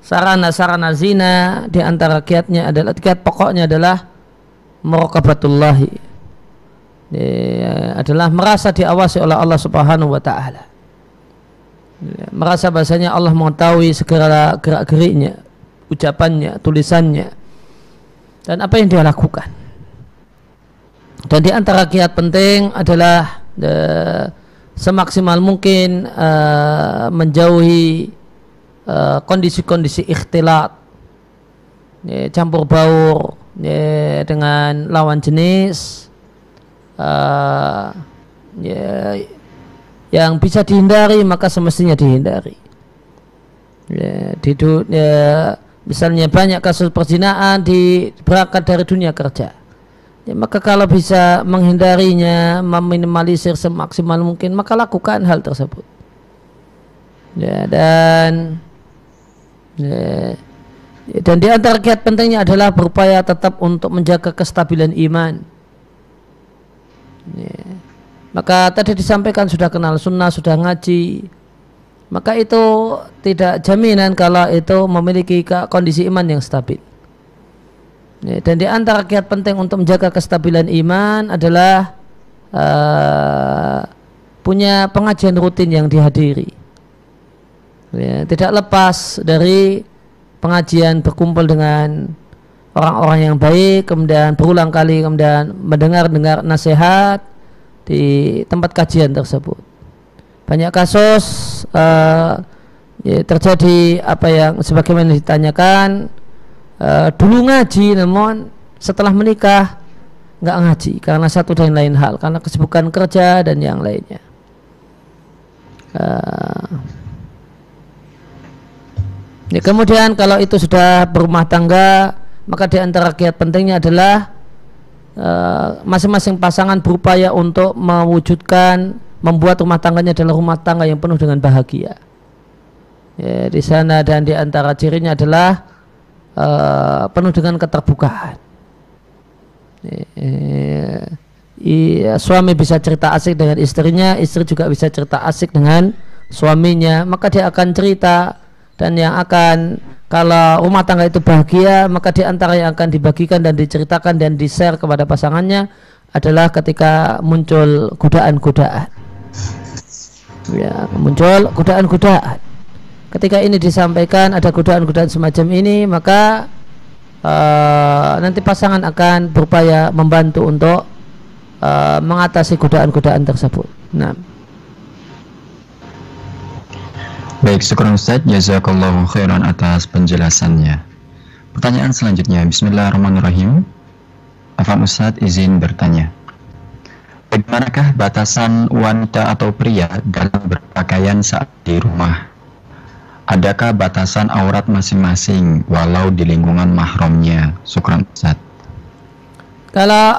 sarana-sarana zina, di antara kiatnya adalah, kiat pokoknya adalah muraqabatullahi, adalah merasa diawasi oleh Allah Subhanahu wa taala. Merasa bahasanya Allah mengetahui segala gerak-geriknya, ucapannya, tulisannya, dan apa yang dia lakukan. Dan di antara kiat penting adalah semaksimal mungkin menjauhi kondisi-kondisi ikhtilat, campur baur dengan lawan jenis, yang bisa dihindari maka semestinya dihindari. Misalnya banyak kasus perzinaan berangkat dari dunia kerja, maka kalau bisa menghindarinya, meminimalisir semaksimal mungkin, maka lakukan hal tersebut. Dan di antara kiat pentingnya adalah berupaya tetap untuk menjaga kestabilan iman. Maka tadi disampaikan sudah kenal sunnah, sudah ngaji, maka itu tidak jaminan kalau itu memiliki kondisi iman yang stabil. Dan di antara kiat penting untuk menjaga kestabilan iman adalah punya pengajian rutin yang dihadiri. Tidak lepas dari pengajian, berkumpul dengan orang-orang yang baik, kemudian berulang kali kemudian mendengar nasihat di tempat kajian tersebut. Banyak kasus terjadi apa yang sebagaimana ditanyakan, dulu ngaji namun setelah menikah nggak ngaji karena satu dan lain hal, karena kesibukan kerja dan yang lainnya. Kemudian kalau itu sudah berumah tangga, maka di antara kiat pentingnya adalah masing-masing pasangan berupaya untuk mewujudkan, membuat rumah tangganya adalah rumah tangga yang penuh dengan bahagia. Di sana, dan di antara cirinya adalah penuh dengan keterbukaan. Suami bisa cerita asik dengan istrinya, istri juga bisa cerita asik dengan suaminya, maka dia akan cerita. Dan yang akan, kalau rumah tangga itu bahagia, maka di antara yang akan dibagikan dan diceritakan dan di-share kepada pasangannya adalah ketika muncul godaan-godaan. Muncul godaan-godaan. Ketika ini disampaikan ada godaan-godaan semacam ini, maka nanti pasangan akan berupaya membantu untuk mengatasi godaan-godaan tersebut. Nah. Baik, syukur Ustaz, jazakallahu khairan atas penjelasannya. Pertanyaan selanjutnya, bismillahirrahmanirrahim. Afwan Ustaz izin bertanya, bagaimanakah batasan wanita atau pria dalam berpakaian saat di rumah? Adakah batasan aurat masing-masing walau di lingkungan mahramnya? Syukran Ustaz. Kalau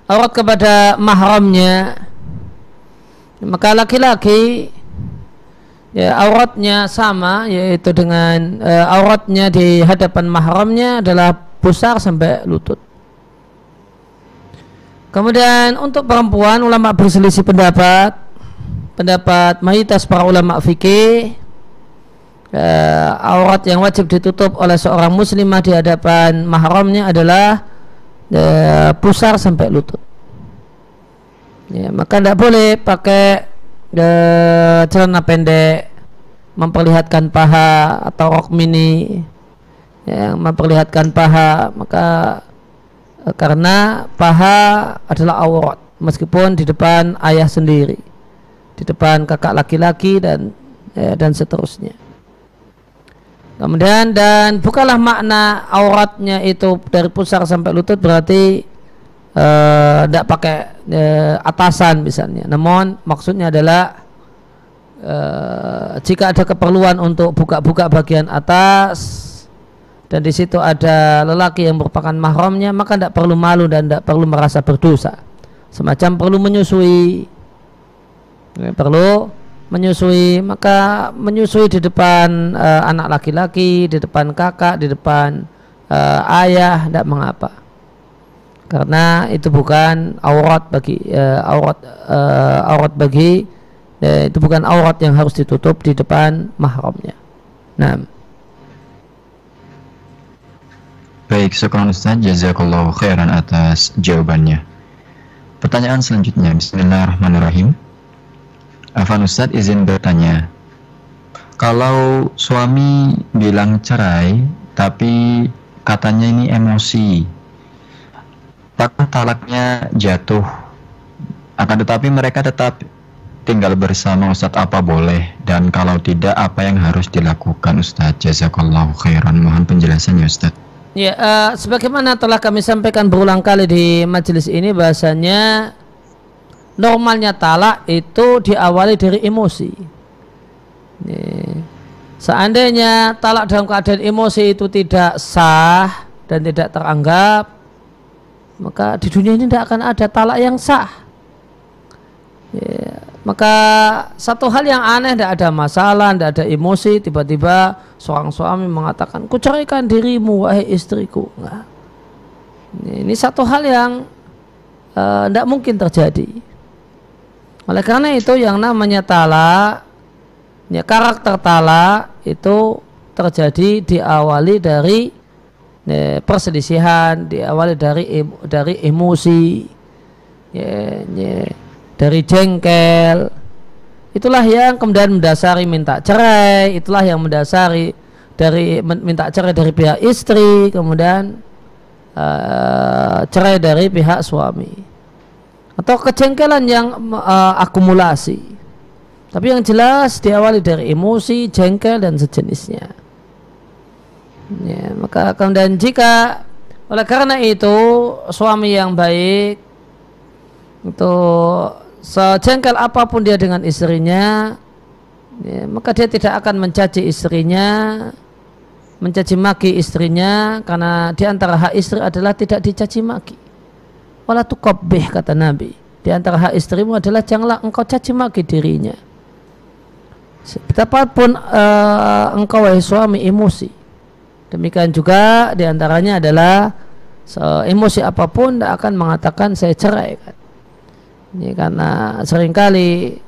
aurat kepada mahramnya, maka laki-laki auratnya sama, yaitu dengan auratnya di hadapan mahramnya adalah pusar sampai lutut. Kemudian untuk perempuan, ulama berselisih pendapat mayoritas para ulama fikih, aurat yang wajib ditutup oleh seorang muslimah di hadapan mahramnya adalah pusar sampai lutut. Maka tidak boleh pakai celana pendek memperlihatkan paha atau rok mini yang memperlihatkan paha, maka karena paha adalah aurat meskipun di depan ayah sendiri, di depan kakak laki-laki dan seterusnya. Kemudian, dan bukanlah makna auratnya itu dari pusar sampai lutut berarti tidak pakai atasan misalnya, namun maksudnya adalah jika ada keperluan untuk buka-buka bagian atas, dan di situ ada lelaki yang merupakan mahramnya, maka tidak perlu malu dan tidak perlu merasa berdosa. Semacam perlu menyusui, maka menyusui di depan anak laki-laki, di depan kakak, di depan ayah, tidak mengapa, karena itu bukan aurat bagi itu bukan aurat yang harus ditutup di depan mahramnya. Nah, baik, syukran Ustaz, jazakallahu khairan atas jawabannya. Pertanyaan selanjutnya, bismillahirrahmanirrahim. Afan Ustaz, izin bertanya, kalau suami bilang cerai tapi katanya ini emosi, apakah talaknya jatuh? Akan tetapi mereka tetap tinggal bersama, Ustadz, apa boleh? Dan kalau tidak, apa yang harus dilakukan, Ustadz? Jazakallahu khairan. Mohon penjelasannya, Ustadz. Ya, sebagaimana telah kami sampaikan berulang kali di majelis ini, bahasanya normalnya talak itu diawali dari emosi. Seandainya talak dalam keadaan emosi itu tidak sah dan tidak teranggap, maka di dunia ini tidak akan ada talak yang sah. Maka satu hal yang aneh, tidak ada masalah, tidak ada emosi, tiba-tiba seorang suami mengatakan, ku ceraikan dirimu wahai istriku. Nah, ini satu hal yang tidak mungkin terjadi. Oleh karena itu yang namanya talak, ya, karakter talak itu terjadi diawali dari perselisihan, diawali dari emosi, dari jengkel. Itulah yang kemudian mendasari minta cerai, itulah yang mendasari dari minta cerai dari pihak istri, kemudian cerai dari pihak suami, atau kejengkelan yang akumulasi. Tapi yang jelas diawali dari emosi, jengkel dan sejenisnya. Ya, maka kemudian jika oleh karena itu suami yang baik itu sejengkel apapun dia dengan istrinya, ya, maka dia tidak akan mencaci istrinya, mencaci maki istrinya, karena di antara hak istri adalah tidak dicaci maki. Wala tuqabbih, kata Nabi, di antara hak istrimu adalah janganlah engkau caci maki dirinya. Betapapun engkau wahai suami emosi, demikian juga di antaranya adalah emosi apapun tidak akan mengatakan saya cerai, kan? Ini karena seringkali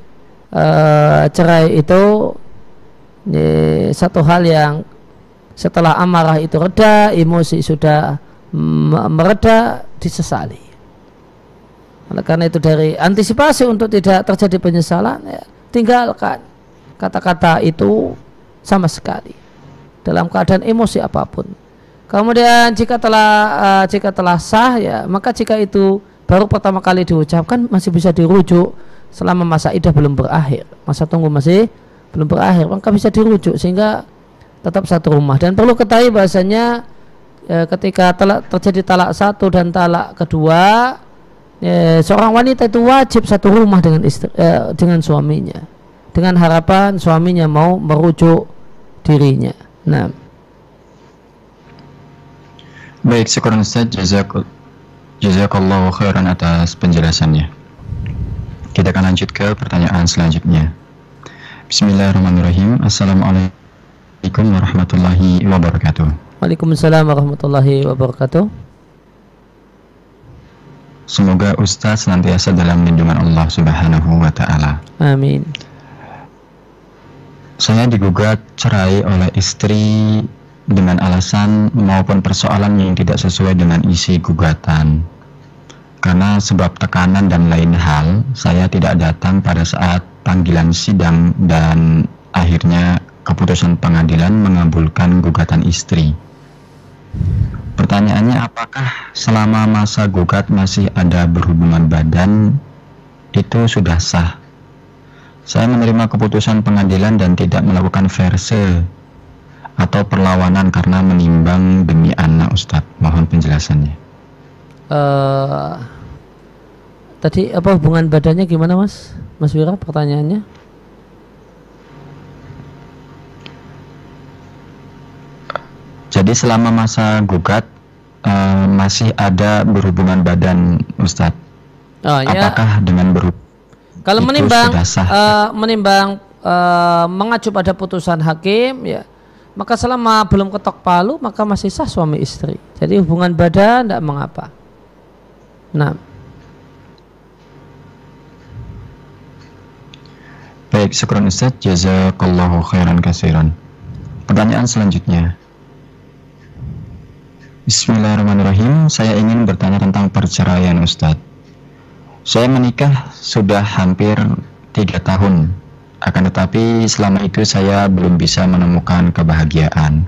cerai itu satu hal yang setelah amarah itu reda, emosi sudah mereda, disesali. Oleh karena itu dari antisipasi untuk tidak terjadi penyesalan, ya, tinggalkan kata-kata itu sama sekali dalam keadaan emosi apapun. Kemudian jika telah sah, ya, maka jika itu baru pertama kali diucapkan masih bisa dirujuk selama masa iddah belum berakhir, masa tunggu masih belum berakhir, maka bisa dirujuk sehingga tetap satu rumah. Dan perlu ketahui bahasanya ketika terjadi talak satu dan talak kedua, seorang wanita itu wajib satu rumah dengan dengan suaminya, dengan harapan suaminya mau merujuk dirinya. Nah, baik, syukur Ustaz, jazakallahu khairan atas penjelasannya. Kita akan lanjut ke pertanyaan selanjutnya. Bismillahirrahmanirrahim. Assalamualaikum warahmatullahi wabarakatuh. Waalaikumsalam warahmatullahi wabarakatuh. Semoga Ustaz senantiasa dalam lindungan Allah Subhanahu wa ta'ala. Amin. Saya digugat cerai oleh istri dengan alasan maupun persoalan yang tidak sesuai dengan isi gugatan. Karena sebab tekanan dan lain hal, saya tidak datang pada saat panggilan sidang dan akhirnya keputusan pengadilan mengabulkan gugatan istri. Pertanyaannya, apakah selama masa gugat masih ada berhubungan badan, itu sudah sah? Saya menerima keputusan pengadilan dan tidak melakukan verse atau perlawanan karena menimbang demi anak, Ustadz. Mohon penjelasannya. Tadi apa hubungan badannya gimana, Mas Wira, pertanyaannya? Jadi selama masa gugat masih ada berhubungan badan, Ustadz. Oh, ya. Apakah dengan berhubungan kalau itu menimbang sudah sah? Mengacu pada putusan hakim, ya, maka selama belum ketok palu maka masih sah suami istri. Jadi hubungan badan tidak mengapa. Nah, baik, syukran Ustadz, jazakallahu khairan katsiran. Pertanyaan selanjutnya. Bismillahirrahmanirrahim. Saya ingin bertanya tentang perceraian, Ustadz. Saya menikah sudah hampir 3 tahun. Akan tetapi selama itu saya belum bisa menemukan kebahagiaan.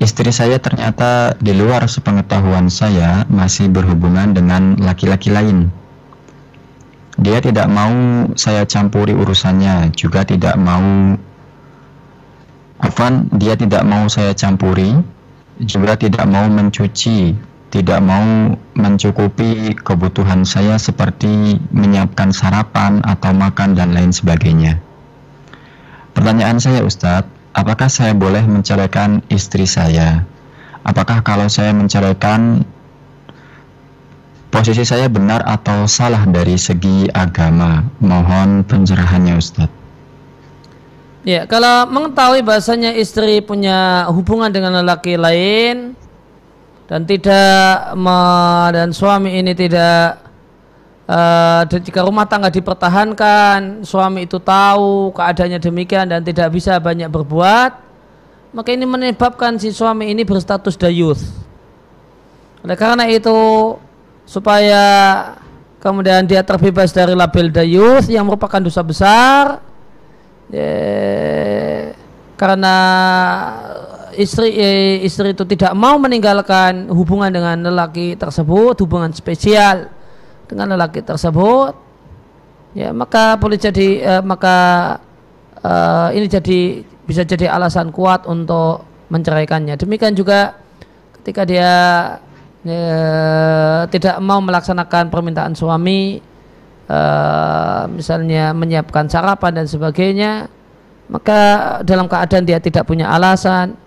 Istri saya ternyata di luar sepengetahuan saya masih berhubungan dengan laki-laki lain. Dia tidak mau saya campuri urusannya, juga tidak mau dia tidak mau saya campuri, juga tidak mau mencuci, tidak mau mencukupi kebutuhan saya seperti menyiapkan sarapan atau makan dan lain sebagainya. Pertanyaan saya, Ustadz, apakah saya boleh menceraikan istri saya? Apakah kalau saya menceraikan, posisi saya benar atau salah dari segi agama? Mohon pencerahannya, Ustadz. ya, kalau mengetahui bahasanya istri punya hubungan dengan lelaki lain dan dan suami ini tidak, dan jika rumah tangga dipertahankan, suami itu tahu keadaannya demikian dan tidak bisa banyak berbuat, maka ini menyebabkan si suami ini berstatus dayuth. Oleh karena itu, supaya kemudian dia terbebas dari label dayuth yang merupakan dosa besar, karena istri itu tidak mau meninggalkan hubungan dengan lelaki tersebut, hubungan spesial dengan lelaki tersebut, ya, maka boleh jadi ini bisa jadi alasan kuat untuk menceraikannya. Demikian juga ketika dia tidak mau melaksanakan permintaan suami, misalnya menyiapkan sarapan dan sebagainya, maka dalam keadaan dia tidak punya alasan,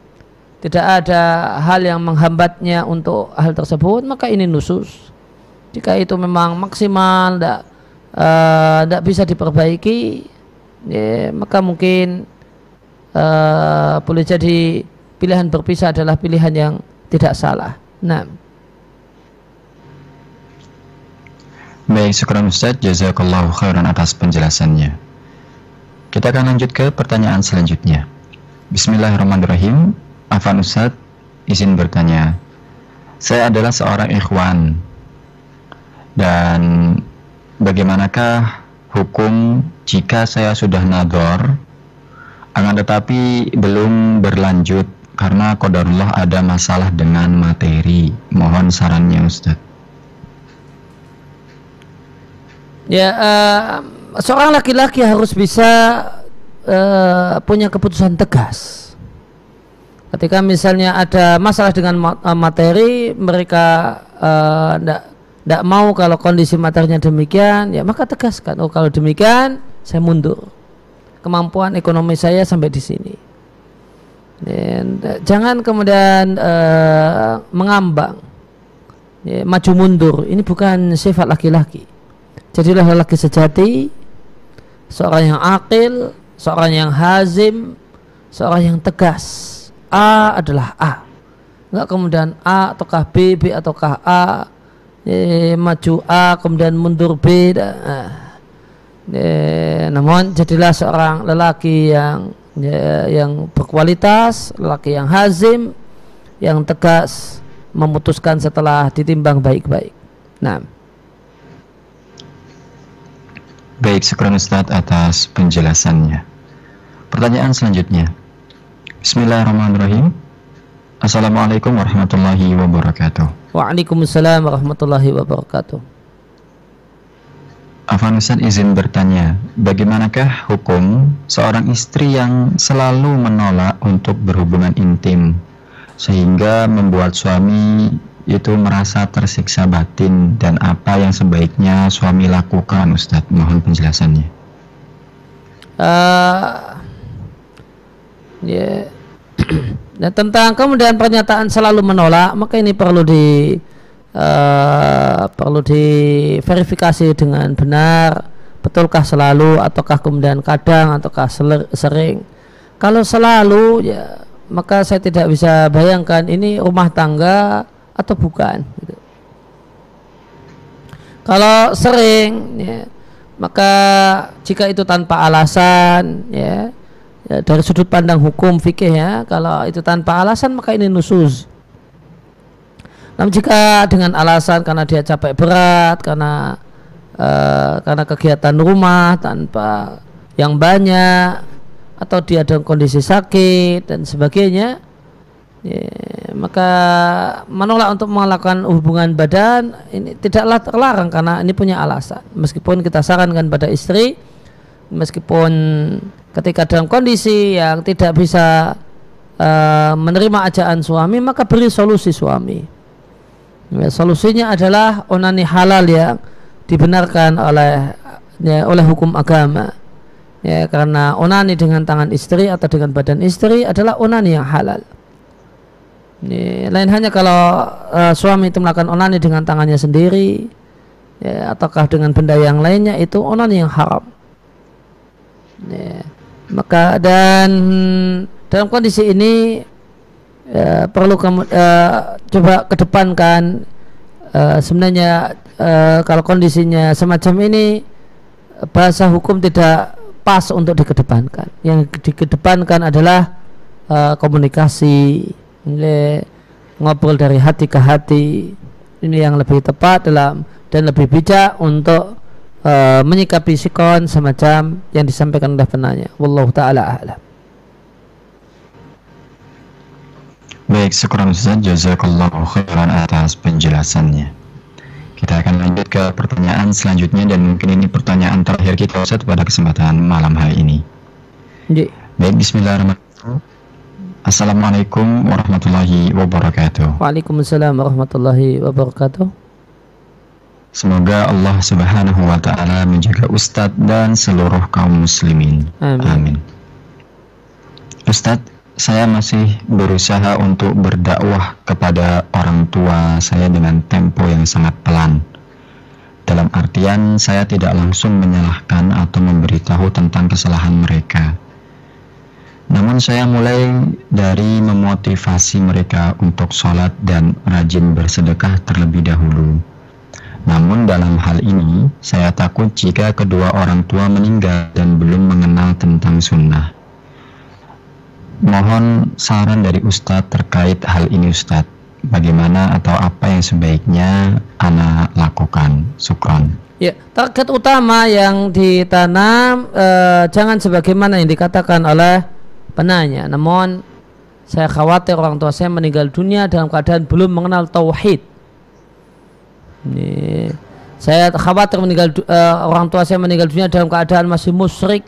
tidak ada hal yang menghambatnya untuk hal tersebut, maka ini nusus. Jika itu memang maksimal, tidak bisa diperbaiki, ya, maka mungkin boleh jadi pilihan berpisah adalah pilihan yang tidak salah. Nah, baik, syukran Ustadz, jazakallahu khairan atas penjelasannya. Kita akan lanjut ke pertanyaan selanjutnya. Bismillahirrahmanirrahim. Afan Ustadz, izin bertanya. Saya adalah seorang ikhwan, dan bagaimanakah hukum jika saya sudah nadhor akan tetapi belum berlanjut karena qadarullah ada masalah dengan materi? Mohon sarannya, Ustadz. Ya, seorang laki-laki harus bisa punya keputusan tegas. Ketika misalnya ada masalah dengan materi, mereka tidak mau kalau kondisi materinya demikian, ya maka tegaskan. Oh, kalau demikian saya mundur. Kemampuan ekonomi saya sampai di sini. Dan jangan kemudian mengambang, ya, maju mundur. Ini bukan sifat laki-laki. Jadilah lelaki sejati, seorang yang akil, seorang yang hazim, seorang yang tegas. A adalah A, enggak kemudian A ataukah B, B ataukah A, maju A kemudian mundur B. Namun jadilah seorang lelaki yang berkualitas, lelaki yang hazim, yang tegas, memutuskan setelah ditimbang baik-baik. Nah, baik, syukran Ustadz atas penjelasannya. Pertanyaan selanjutnya. Bismillahirrahmanirrahim. Assalamualaikum warahmatullahi wabarakatuh. Waalaikumsalam warahmatullahi wabarakatuh. Afan Ustadz, izin bertanya, bagaimanakah hukum seorang istri yang selalu menolak untuk berhubungan intim sehingga membuat suami itu merasa tersiksa batin, dan apa yang sebaiknya suami lakukan, Ustadz? Mohon penjelasannya. Dan tentang kemudian pernyataan selalu menolak, maka ini perlu diverifikasi dengan benar, betulkah selalu ataukah kemudian kadang ataukah sering. Kalau selalu, ya maka saya tidak bisa bayangkan ini rumah tangga atau bukan gitu. Kalau sering, ya, maka jika itu tanpa alasan, ya dari sudut pandang hukum fikih, ya, kalau itu tanpa alasan maka ini nusuz. Namun jika dengan alasan karena dia capek berat, karena kegiatan rumah tanpa yang banyak, atau dia dalam kondisi sakit dan sebagainya, ya, maka menolak untuk melakukan hubungan badan ini tidaklah terlarang karena ini punya alasan. Meskipun kita sarankan pada istri, meskipun ketika dalam kondisi yang tidak bisa menerima ajakan suami, maka beri solusi suami. Ya, solusinya adalah onani halal yang dibenarkan oleh hukum agama. Ya, karena onani dengan tangan istri atau dengan badan istri adalah onani yang halal. Ya, lain hanya kalau suami itu melakukan onani dengan tangannya sendiri, ya, ataukah dengan benda yang lainnya, itu onani yang haram. Ya, maka dan dalam kondisi ini perlu coba kedepankan sebenarnya kalau kondisinya semacam ini, bahasa hukum tidak pas untuk dikedepankan. Yang dikedepankan adalah komunikasi, ngobrol dari hati ke hati. Ini yang lebih tepat dan lebih bijak untuk menyikapi sikon semacam yang disampaikan oleh penanya. Wallahu ta'ala a'lam. Baik, syukur Ustaz, jazakallahu khairan atas penjelasannya. Kita akan lanjut ke pertanyaan selanjutnya, dan mungkin ini pertanyaan terakhir kita Ustaz pada kesempatan malam hari ini. Baik, bismillahirrahmanirrahim. Assalamualaikum warahmatullahi wabarakatuh. Waalaikumsalam warahmatullahi wabarakatuh. Semoga Allah Subhanahu wa ta'ala menjaga Ustadz dan seluruh kaum muslimin. Amin. Ustadz, saya masih berusaha untuk berdakwah kepada orang tua saya dengan tempo yang sangat pelan. Dalam artian saya tidak langsung menyalahkan atau memberitahu tentang kesalahan mereka. Namun saya mulai dari memotivasi mereka untuk sholat dan rajin bersedekah terlebih dahulu. Namun dalam hal ini saya takut jika kedua orang tua meninggal dan belum mengenal tentang sunnah. Mohon saran dari Ustadz terkait hal ini Ustadz. Bagaimana atau apa yang sebaiknya ana lakukan? Syukron. Ya, target utama yang ditanam jangan sebagaimana yang dikatakan oleh penanya. Namun saya khawatir orang tua saya meninggal dunia dalam keadaan belum mengenal tauhid. Ini, saya khawatir orang tua saya meninggal dunia dalam keadaan masih musyrik.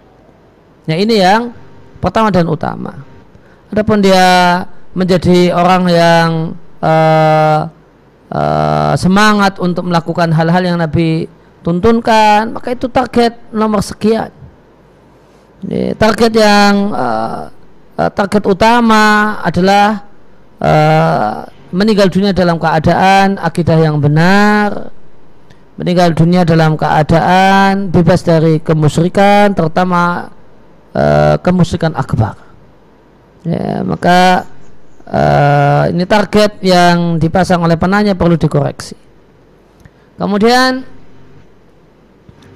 Nah, ini yang pertama dan utama. Adapun dia menjadi orang yang semangat untuk melakukan hal-hal yang Nabi tuntunkan, maka itu target nomor sekian. Ini, target utama adalah meninggal dunia dalam keadaan akidah yang benar, meninggal dunia dalam keadaan bebas dari kemusyrikan, terutama kemusyrikan akbar. Ya, maka ini target yang dipasang oleh penanya perlu dikoreksi. Kemudian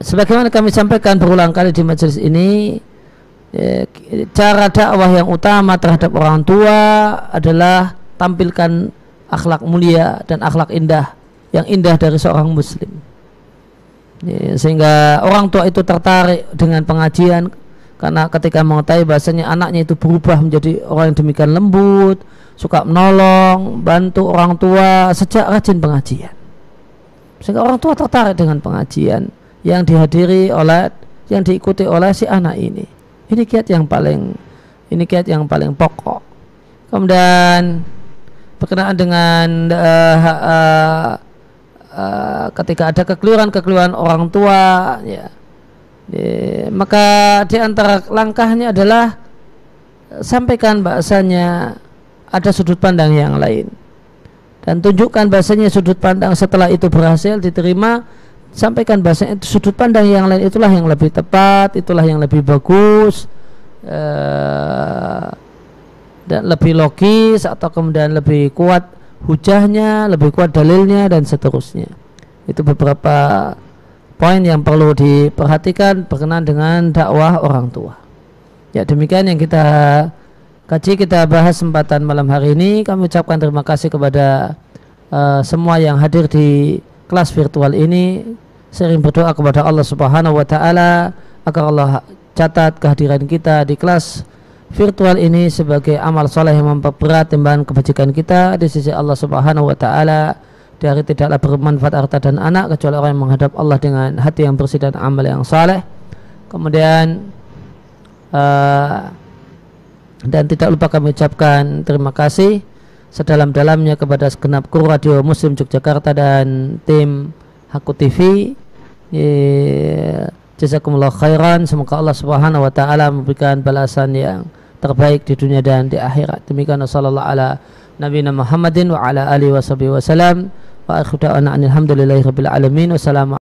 sebagaimana kami sampaikan berulang kali di majelis ini, cara dakwah yang utama terhadap orang tua adalah tampilkan akhlak mulia dan akhlak indah, yang indah dari seorang muslim, sehingga orang tua itu tertarik dengan pengajian, karena ketika mengetahui bahasanya anaknya itu berubah menjadi orang yang demikian lembut, suka menolong, bantu orang tua sejak rajin pengajian, sehingga orang tua tertarik dengan pengajian yang diikuti oleh si anak ini. Ini kiat yang paling pokok. Kemudian berkenaan dengan ketika ada kekeliruan orang tua, ya, maka di antara langkahnya adalah sampaikan bahasanya ada sudut pandang yang lain, dan tunjukkan bahasanya sudut pandang setelah itu berhasil diterima, sampaikan bahasanya sudut pandang yang lain itulah yang lebih tepat, itulah yang lebih bagus, dan lebih logis, atau kemudian lebih kuat hujahnya, lebih kuat dalilnya, dan seterusnya. Itu beberapa poin yang perlu diperhatikan berkenaan dengan dakwah orang tua. Ya, demikian yang kita kaji, kita bahas kesempatan malam hari ini. Kami ucapkan terima kasih kepada semua yang hadir di kelas virtual ini. Sering berdoa kepada Allah Subhanahu wa taala agar Allah catat kehadiran kita di kelas virtual ini sebagai amal soleh yang memperberat timbangan kebajikan kita di sisi Allah Subhanahu wa taala, dari tidaklah bermanfaat harta dan anak kecuali orang yang menghadap Allah dengan hati yang bersih dan amal yang saleh. Kemudian dan tidak lupa kami ucapkan terima kasih sedalam-dalamnya kepada segenap kru Radio Muslim Yogyakarta dan tim Haku TV. Jazakumullah khairan. Semoga Allah Subhanahu wa taala memberikan balasan yang terbaik di dunia dan di akhirat. Demikian sallallahu ala nabiyina Muhammadin wa ala alihi wasallam wa akhiru da'wana alhamdulillahi rabbil alamin. Wassalamu